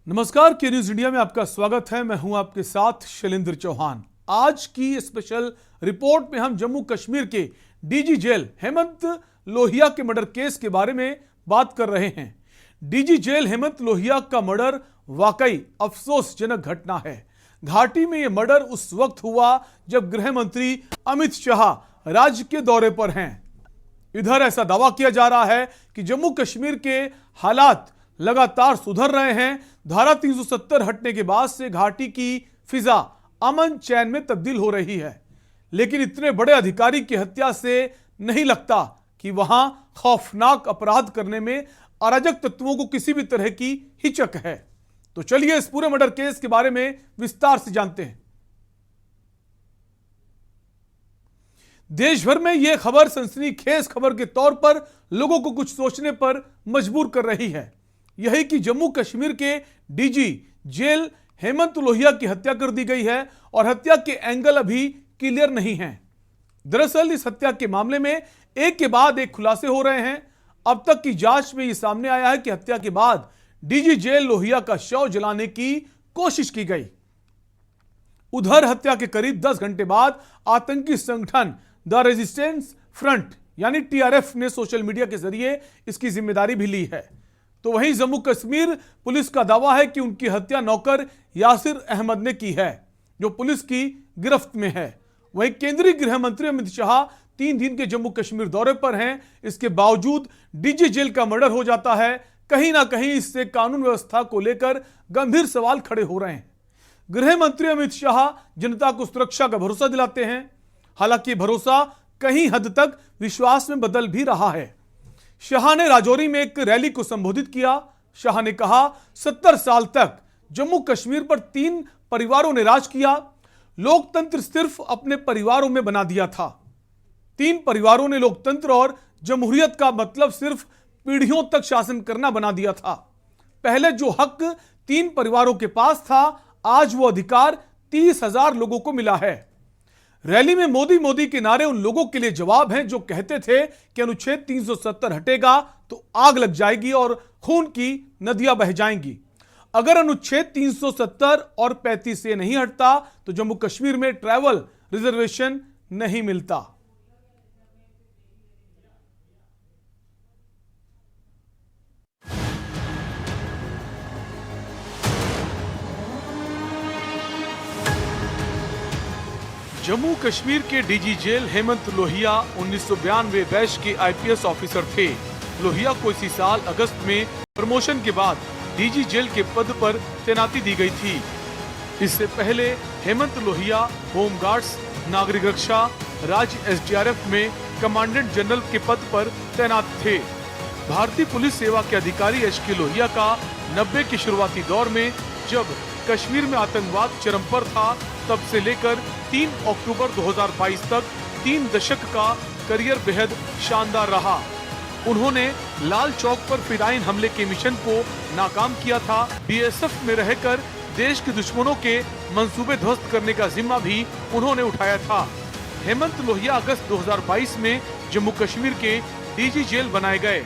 नमस्कार, के news India में आपका स्वागत है। मैं हूं आपके साथ शैलेंद्र चौहान। आज की स्पेशल रिपोर्ट में हम जम्मू कश्मीर के डीजी जेल हेमंत लोहिया के मर्डर केस के बारे में बात कर रहे हैं। डीजी जेल हेमंत लोहिया का मर्डर वाकई अफसोसजनक घटना है। घाटी में यह मर्डर उस वक्त हुआ जब गृह मंत्री अमित शाह राज्य के दौरे पर हैं। इधर ऐसा दावा किया जा रहा है कि जम्मू कश्मीर के हालात लगातार सुधर रहे हैं। धारा 370 हटने के बाद से घाटी की फिजा अमन चैन में तब्दील हो रही है, लेकिन इतने बड़े अधिकारी की हत्या से नहीं लगता कि वहां खौफनाक अपराध करने में अराजक तत्वों को किसी भी तरह की हिचक है। तो चलिए इस पूरे मर्डर केस के बारे में विस्तार से जानते हैं। देश भर में यह खबर सनसनीखेज खबर के तौर पर लोगों को कुछ सोचने पर मजबूर कर रही है। यही कि जम्मू कश्मीर के डीजी जेल हेमंत लोहिया की हत्या कर दी गई है और हत्या के एंगल अभी क्लियर नहीं हैं। दरअसल इस हत्या के मामले में एक के बाद एक खुलासे हो रहे हैं। अब तक की जांच में यह सामने आया है कि हत्या के बाद डीजी जेल लोहिया का शव जलाने की कोशिश की गई। उधर हत्या के करीब 10 घंटे बाद आतंकी संगठन द रेजिस्टेंस फ्रंट यानी टीआरएफ ने सोशल मीडिया के जरिए इसकी जिम्मेदारी भी ली है। तो वहीं जम्मू कश्मीर पुलिस का दावा है कि उनकी हत्या नौकर यासिर अहमद ने की है, जो पुलिस की गिरफ्त में है। वहीं केंद्रीय गृह मंत्री अमित शाह 3 दिन के जम्मू कश्मीर दौरे पर हैं। इसके बावजूद डीजी जेल का मर्डर हो जाता है। कहीं ना कहीं इससे कानून व्यवस्था को लेकर गंभीर सवाल खड़े हो रहे हैं। गृह मंत्री अमित शाह जनता को सुरक्षा का भरोसा दिलाते हैं, हालांकि भरोसा कहीं हद तक विश्वास में बदल भी रहा है। शाह ने राजौरी में एक रैली को संबोधित किया। शाह ने कहा, 70 साल तक जम्मू कश्मीर पर 3 परिवारों ने राज किया। लोकतंत्र सिर्फ अपने परिवारों में बना दिया था। 3 परिवारों ने लोकतंत्र और जमहूरियत का मतलब सिर्फ पीढ़ियों तक शासन करना बना दिया था। पहले जो हक 3 परिवारों के पास था, आज वो अधिकार 30,000 लोगों को मिला है। रैली में मोदी मोदी के नारे उन लोगों के लिए जवाब हैं जो कहते थे कि अनुच्छेद 370 हटेगा तो आग लग जाएगी और खून की नदियां बह जाएंगी। अगर अनुच्छेद 370 और 35 से नहीं हटता तो जम्मू कश्मीर में ट्रैवल रिजर्वेशन नहीं मिलता। जम्मू कश्मीर के DG jail Hemant Lohia 1992 batch के आईपीएस ऑफिसर थे। लोहिया को इसी साल अगस्त में प्रमोशन के बाद डीजी जेल के पद पर तैनाती दी गई थी। इससे पहले हेमंत लोहिया होमगार्ड्स, नागरिक रक्षा, राज्य एसडीआरएफ में कमांडेंट जनरल के पद पर तैनात थे। भारतीय पुलिस सेवा के अधिकारी एचके लोहिया का 90 के शुरुआती दौर में जब कश्मीर में आतंकवाद चरम पर था, तब से लेकर 3 अक्टूबर 2022 तक 3 दशक का करियर बेहद शानदार रहा। उन्होंने लाल चौक पर फिदाइन हमले के मिशन को नाकाम किया था। बीएसएफ में रहकर देश के दुश्मनों के मंसूबे ध्वस्त करने का जिम्मा भी उन्होंने उठाया था। हेमंत लोहिया अगस्त 2022 में जम्मू कश्मीर के डीजी जेल बनाए गए।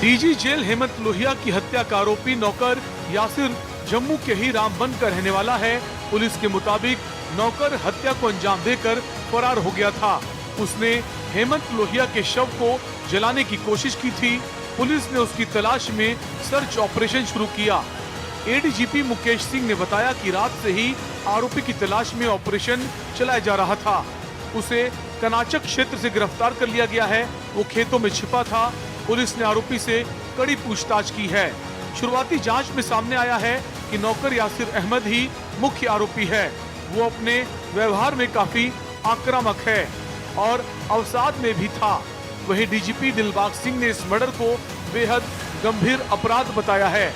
डीजी जेल हेमंत लोहिया की हत्या का आरोपी नौकर यासिर जम्मू के ही रामबन का रहने वाला है। पुलिस के मुताबिक नौकर हत्या को अंजाम देकर फरार हो गया था। उसने हेमंत लोहिया के शव को जलाने की कोशिश की थी। पुलिस ने उसकी तलाश में सर्च ऑपरेशन शुरू किया। एडीजीपी मुकेश सिंह ने बताया कि रात से ही आरोपी की तलाश में ऑपरेशन चलाया जा रहा था। उसे कनाचक क्षेत्र से गिरफ्तार कर लिया गया है। वो खेतों में छिपा था। पुलिस ने आरोपी से कड़ी पूछताछ की है। शुरुआती जांच में सामने आया है कि नौकर यासिर अहमद ही मुख्य आरोपी है। वो अपने व्यवहार में काफी आक्रामक है और अवसाद में भी था। वहीं डीजीपी दिलबाग सिंह ने इस मर्डर को बेहद गंभीर अपराध बताया है।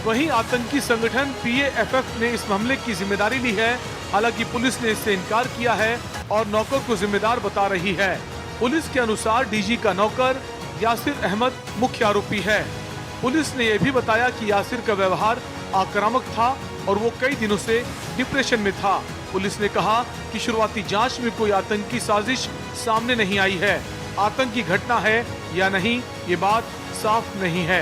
वहीं आतंकी संगठन पीएएफएफ ने इस मामले की जिम्मेदारी ली है। हालांकि पुलिस ने इससे इनकार किया है और नौकर को जिम्मेदार बता रही है। पुलिस के अनुसार डीजी का नौकर यासिर अहमद मुख्य आरोपी है। पुलिस ने यह भी बताया कि यासिर का व्यवहार आक्रामक था और वो कई दिनों से डिप्रेशन में था। पुलिस ने कहा कि शुरुआती जांच में कोई आतंकी साजिश सामने नहीं आई है। आतंकी घटना है या नहीं, ये बात साफ नहीं है।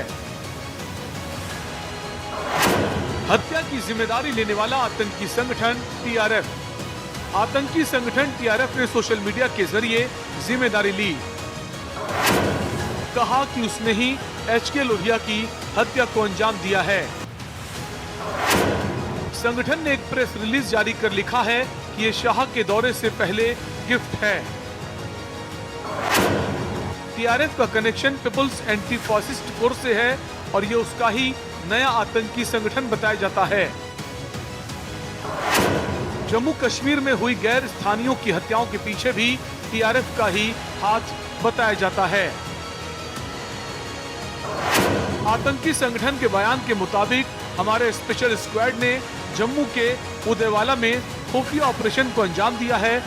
हत्या की जिम्मेदारी लेने वाला आतंकी संगठन टीआरएफ। आतंकी संगठन टीआरएफ ने सोशल मीडिया के जरिए जिम्मेदारी ली। कहा कि उसने ही एचके लोहिया की हत्या को अंजाम दिया है। संगठन ने एक प्रेस रिलीज जारी कर लिखा है कि ये शाह के दौरे से पहले गिफ्ट है। टीआरएफ का connection people's anti fascist force से है और ये उसका ही नया आतंकी संगठन बताया जाता है। जम्मू कश्मीर में हुई गैर स्थानीयों की हत्याओं के पीछे भी टीआरएफ का ही हाथ बताया जाता है। आतंकी संगठन के बयान के मुताबिक हमारे स्पेशल स्क्वाड ने जम्मू के उदयवाला में खुफिया ऑपरेशन को अंजाम दिया है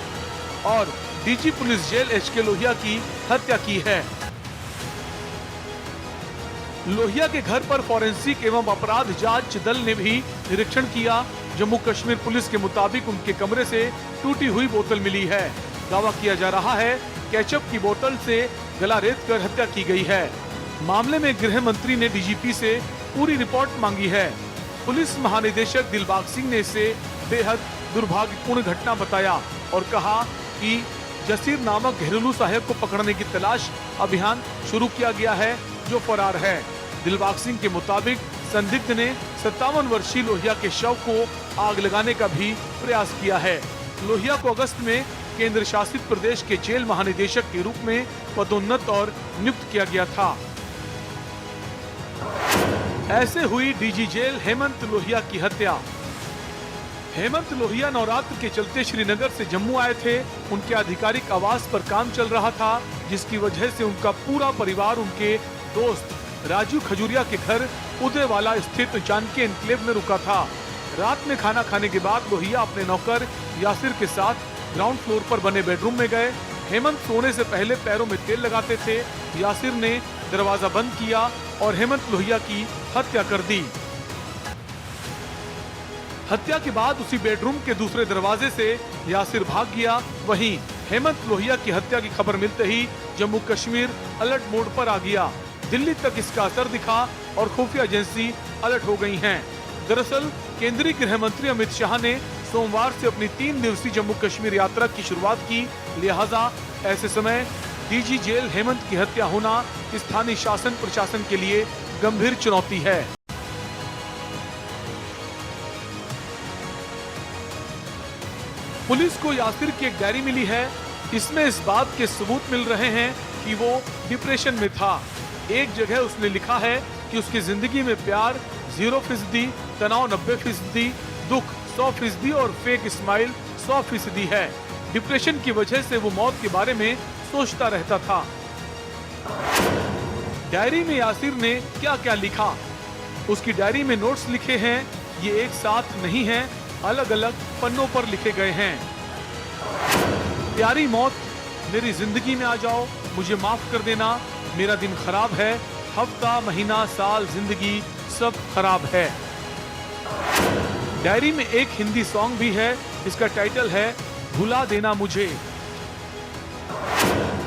और DG police jail HK Lohia की हत्या की है। लोहिया के घर पर फॉरेंसिक एवं अपराध जांच दल ने भी निरीक्षण किया। जम्मू कश्मीर पुलिस के मुताबिक उनके कमरे से टूटी हुई बोतल मिली है। दावा किया जा रहा है केचप की बोतल से गला रेत कर हत्या की गई है। मामले में गृह मंत्री ने डीजीपी से पूरी रिपोर्ट मांगी है। पुलिस महानिदेशक दिलबाग सिंह ने इसे बेहद दुर्भाग्यपूर्ण घटना बताया और कहा कि जसीर नामक घरेलू सहायक को पकड़ने की तलाश अभियान शुरू किया गया है, जो फरार है। दिलबाग सिंह के मुताबिक संदिग्ध ने 57 वर्षीय लोहिया के शव को आग लगाने का भी प्रयास किया है। लोहिया को अगस्त में केंद्र शासित प्रदेश के जेल महानिदेशक के रूप में पदोन्नत और नियुक्त किया गया था। ऐसे हुई डीजी जेल हेमंत लोहिया की हत्या। हेमंत लोहिया नवरात्र के चलते श्रीनगर से जम्मू आए थे। उनके आधिकारिक आवास पर काम चल रहा था, जिसकी वजह से उनका पूरा परिवार उनके दोस्त राजू खजूरिया के घर उदयवाला स्थित जानकी एनक्लेव में रुका था। रात में खाना खाने के बाद लोहिया अपने नौकर यासिर के साथ ग्राउंड फ्लोर पर बने बेडरूम में गए। हेमंत सोने से पहले पैरों में तेल लगाते थे। यासिर ने दरवाजा बंद किया और हेमंत लोहिया की हत्या कर दी। हत्या के बाद उसी बेडरूम के दूसरे दरवाजे से यासिर भाग गया। वहीं हेमंत लोहिया की हत्या की खबर मिलते ही जम्मू कश्मीर अलर्ट मोड पर आ गया। दिल्ली तक इसका असर दिखा और खुफिया एजेंसी अलर्ट हो गई हैं। दरअसल केंद्रीय गृह मंत्री अमित शाह ने सोमवार से अपनी 3 दिवसीय जम्मू कश्मीर यात्रा की शुरुआत की। लिहाजा ऐसे समय डीजी जेल हेमंत की हत्या होना स्थानीय शासन प्रशासन के लिए गंभीर चुनौती है। पुलिस को यासिर की एक डायरी मिली है। इसमें इस बात के सबूत मिल रहे हैं कि वो डिप्रेशन में था। एक जगह उसने लिखा है कि उसकी जिंदगी में प्यार 0%, तनाव 90%, दुख 100% और फेक स्माइल 100% है। डिप्रेशन की वजह से वो मौत के बारे में सोचता रहता था। डायरी में यासिर ने क्या क्या लिखा? उसकी डायरी में नोट्स लिखे हैं। ये एक साथ नहीं हैं, अलग अलग पन्नों पर लिखे गए हैं। प्यारी मौत, मेरी जिंदगी में आ जाओ, मुझे माफ कर देना, मेरा दिन खराब है, हफ्ता महीना साल जिंदगी सब खराब है। डायरी में एक हिंदी सॉन्ग भी है, इसका टाइटल है भुला देना मुझे।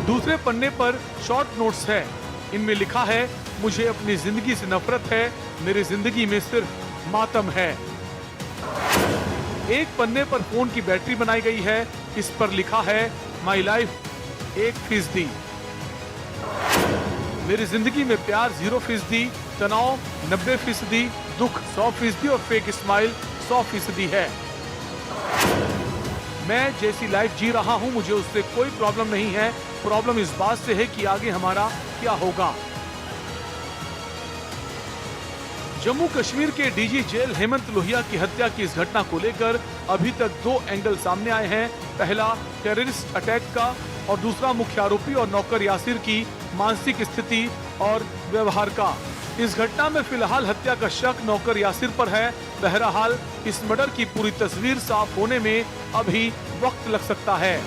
दूसरे पन्ने पर शॉर्ट नोट्स है। इनमें लिखा है मुझे अपनी जिंदगी से नफरत है, मेरी जिंदगी में सिर्फ मातम है। एक पन्ने पर फोन की बैटरी बनाई गई है। इस पर लिखा है माई लाइफ 1%, मेरी जिंदगी में प्यार 0%, तनाव 90%, दुख 100% और फेक स्माइल 100% है। मैं जैसी लाइफ जी रहा हूं मुझे उससे कोई प्रॉब्लम नहीं है। प्रॉब्लम इस बात से है कि आगे हमारा क्या होगा। जम्मू कश्मीर के डीजी जेल हेमंत लोहिया की हत्या की इस घटना को लेकर अभी तक 2 एंगल सामने आए हैं। पहला टेररिस्ट अटैक का और दूसरा मुख्य आरोपी और नौकर यासिर की मानसिक स्थिति और व्यवहार का। इस घटना में फिलहाल हत्या का शक नौकर यासिर पर है। बहरहाल इस मर्डर की पूरी तस्वीर साफ होने में अभी वक्त लग सकता है।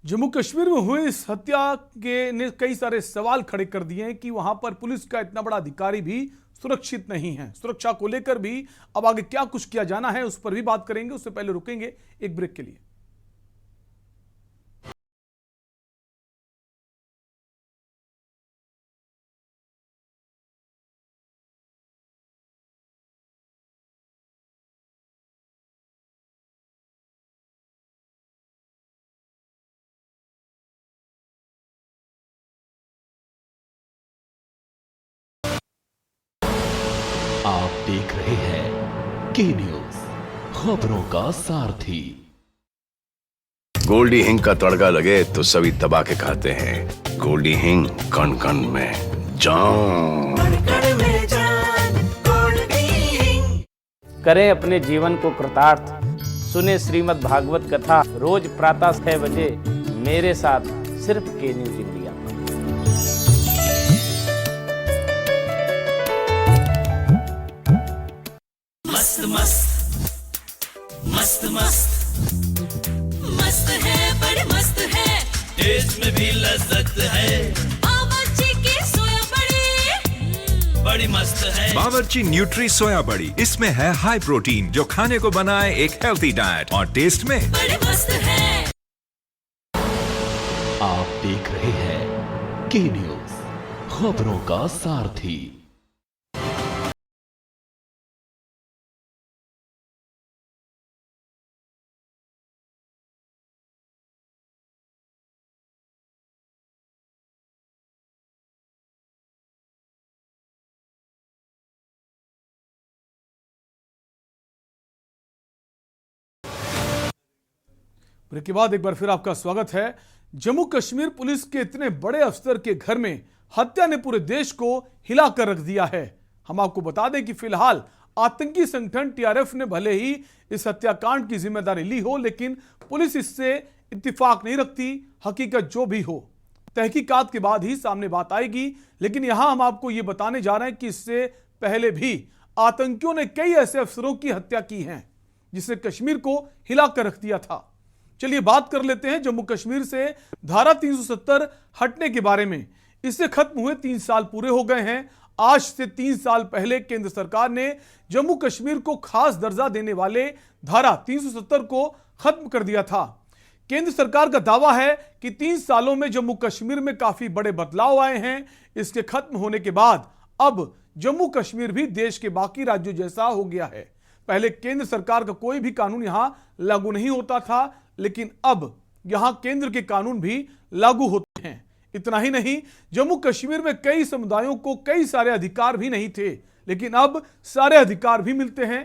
जम्मू कश्मीर में हुए इस हत्या के ने कई सारे सवाल खड़े कर दिए हैं कि वहां पर पुलिस का इतना बड़ा अधिकारी भी सुरक्षित नहीं है। सुरक्षा को लेकर भी अब आगे क्या कुछ किया जाना है उस पर भी बात करेंगे। उससे पहले रुकेंगे एक ब्रेक के लिए। आप देख रहे हैं के न्यूज, खबरों का सारथी। गोल्डी हिंग का तड़का लगे तो सभी दबा के खाते हैं। गोल्डी हिंग कण कण में जान। करें अपने जीवन को कृतार्थ, सुने श्रीमद् भागवत कथा रोज प्रातः 6 बजे मेरे साथ सिर्फ के न्यूज इंडिया। मस्त मस्त मस्त है, बड़े मस्त है, टेस्ट में भी लज्जत है। बावर्ची की सोया बड़ी बड़ी मस्त है। बावर्ची न्यूट्री सोया बड़ी, इसमें है हाई प्रोटीन जो खाने को बनाए एक हेल्थी डाइट, और टेस्ट में बड़े मस्त है। आप देख रहे हैं के न्यूज, खबरों का सारथी। ब्रेक के बाद एक बार फिर आपका स्वागत है। जम्मू कश्मीर पुलिस के इतने बड़े अफसर के घर में हत्या ने पूरे देश को हिलाकर रख दिया है। हम आपको बता दें कि फिलहाल आतंकी संगठन टीआरएफ ने भले ही इस हत्याकांड की जिम्मेदारी ली हो, लेकिन पुलिस इससे इत्तेफाक नहीं रखती। हकीकत जो भी हो, तहकीकात के बाद ही सामने बात आएगी। लेकिन यहां हम आपको यह बताने जा रहे हैं कि इससे पहले भी आतंकियों ने कई ऐसे अफसरों की हत्या की है जिससे कश्मीर को हिलाकर रख दिया था। चलिए बात कर लेते हैं जम्मू कश्मीर से धारा 370 हटने के बारे में। इससे खत्म हुए 3 साल पूरे हो गए हैं। आज से 3 साल पहले केंद्र सरकार ने जम्मू कश्मीर को खास दर्जा देने वाले धारा 370 को खत्म कर दिया था। केंद्र सरकार का दावा है कि 3 सालों में जम्मू कश्मीर में काफी बड़े बदलाव आए हैं। इसके खत्म होने के बाद अब जम्मू कश्मीर भी देश के बाकी राज्यों जैसा हो गया है। पहले केंद्र सरकार का कोई भी कानून यहां लागू नहीं होता था, लेकिन अब यहां केंद्र के कानून भी लागू होते हैं। इतना ही नहीं, जम्मू कश्मीर में कई समुदायों को कई सारे अधिकार भी नहीं थे, लेकिन अब सारे अधिकार भी मिलते हैं।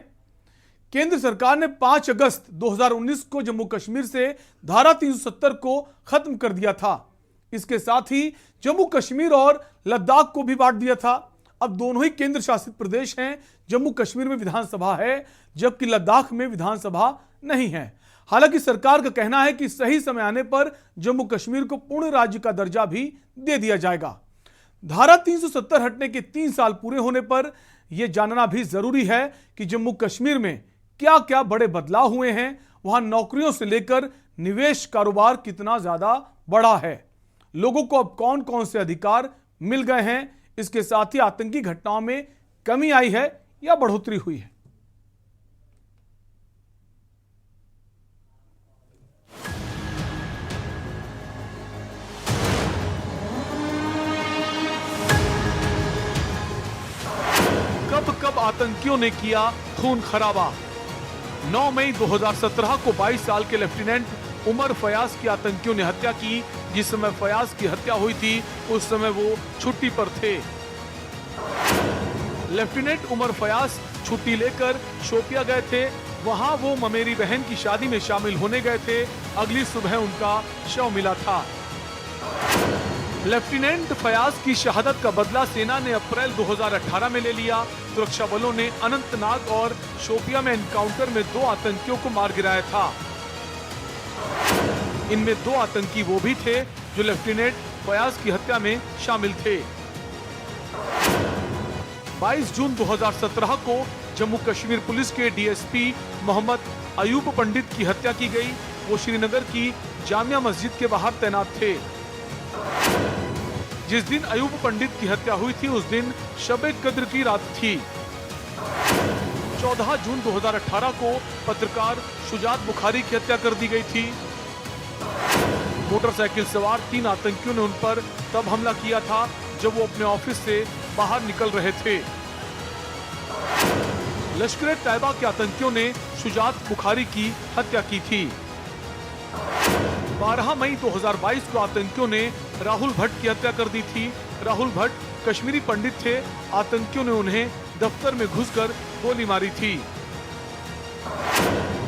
केंद्र सरकार ने 5 अगस्त 2019 को जम्मू कश्मीर से धारा 370 को खत्म कर दिया था। इसके साथ ही जम्मू कश्मीर और लद्दाख को भी बांट दिया था। अब दोनों ही केंद्र शासित प्रदेश हैं। जम्मू कश्मीर में विधानसभा है, जबकि लद्दाख में विधानसभा नहीं है। हालांकि सरकार का कहना है कि सही समय आने पर जम्मू कश्मीर को पूर्ण राज्य का दर्जा भी दे दिया जाएगा। धारा 370 हटने के 3 साल पूरे होने पर यह जानना भी जरूरी है कि जम्मू कश्मीर में क्या क्या बड़े बदलाव हुए हैं। वहां नौकरियों से लेकर निवेश कारोबार कितना ज्यादा बढ़ा है, लोगों को अब कौन कौन से अधिकार मिल गए हैं। इसके साथ ही आतंकी घटनाओं में कमी आई है या बढ़ोतरी हुई है। कब आतंकियों ने किया खून खराबा। 9 मई 2017 को 22 साल के लेफ्टिनेंट उमर फयाज की आतंकियों ने हत्या की। जिस समय फयाज की हत्या हुई थी उस समय वो छुट्टी पर थे। लेफ्टिनेंट उमर फयाज छुट्टी लेकर शोपिया गए थे। वहां वो ममेरी बहन की शादी में शामिल होने गए थे। अगली सुबह उनका शव मिला था। लेफ्टिनेंट फयाज की शहादत का बदला सेना ने अप्रैल 2018 में ले लिया। सुरक्षा बलों ने अनंतनाग और शोपिया में एनकाउंटर में 2 आतंकियों को मार गिराया था। इनमें 2 आतंकी वो भी थे जो लेफ्टिनेंट फयाज की हत्या में शामिल थे। 22 जून 2017 को जम्मू कश्मीर पुलिस के डीएसपी मोहम्मद अयूब पंडित की हत्या की गई। वो श्रीनगर की जामिया मस्जिद के बाहर तैनात थे। जिस दिन अयूब पंडित की हत्या हुई थी उस दिन शब-ए कद्र की रात थी। 14 जून 2018 को पत्रकार शुजात बुखारी की हत्या कर दी गई थी। मोटरसाइकिल सवार 3 आतंकियों ने उन पर तब हमला किया था जब वो अपने ऑफिस से बाहर निकल रहे थे। लश्कर-ए-तैयबा के आतंकियों ने शुजात बुखारी की हत्या की थी। 12 मई 2022 को आतंकियों ने राहुल भट्ट की हत्या कर दी थी। राहुल भट्ट कश्मीरी पंडित थे। आतंकियों ने उन्हें दफ्तर में घुसकर गोली मारी थी।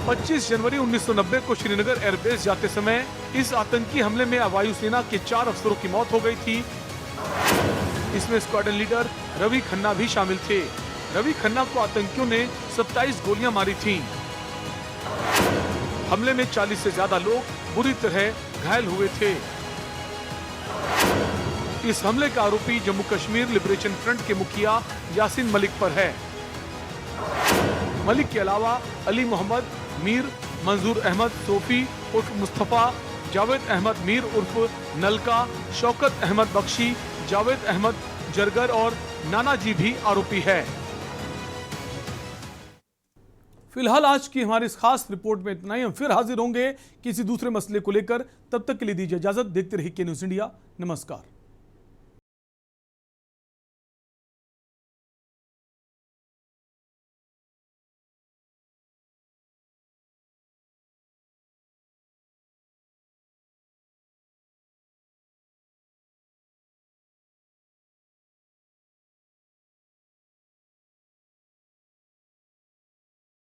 25 जनवरी 1990 को श्रीनगर एयरबेस जाते समय इस आतंकी हमले में वायुसेना के 4 अफसरों की मौत हो गई थी। इसमें स्क्वाड्रन लीडर रवि खन्ना भी शामिल थे। रवि खन्ना को आतंकियों ने 27 गोलियां मारी थीं। हमले में 40 से ज्यादा लोग बुरी तरह घायल हुए थे। इस हमले का आरोपी जम्मू कश्मीर लिबरेशन फ्रंट के मुखिया यासीन मलिक पर है। मलिक के अलावा अली मोहम्मद मीर, मंजूर अहमद सोफी उर्फ मुस्तफा, जावेद अहमद मीर उर्फ नलका, शौकत अहमद बख्शी, जावेद अहमद जरगर और नाना जी भी आरोपी है। फिलहाल आज की हमारी इस खास रिपोर्ट में इतना ही। हम फिर हाजिर होंगे किसी दूसरे मसले को लेकर। तब तक के लिए दीजिए इजाजत। देखते रहिए के न्यूज़ इंडिया। नमस्कार।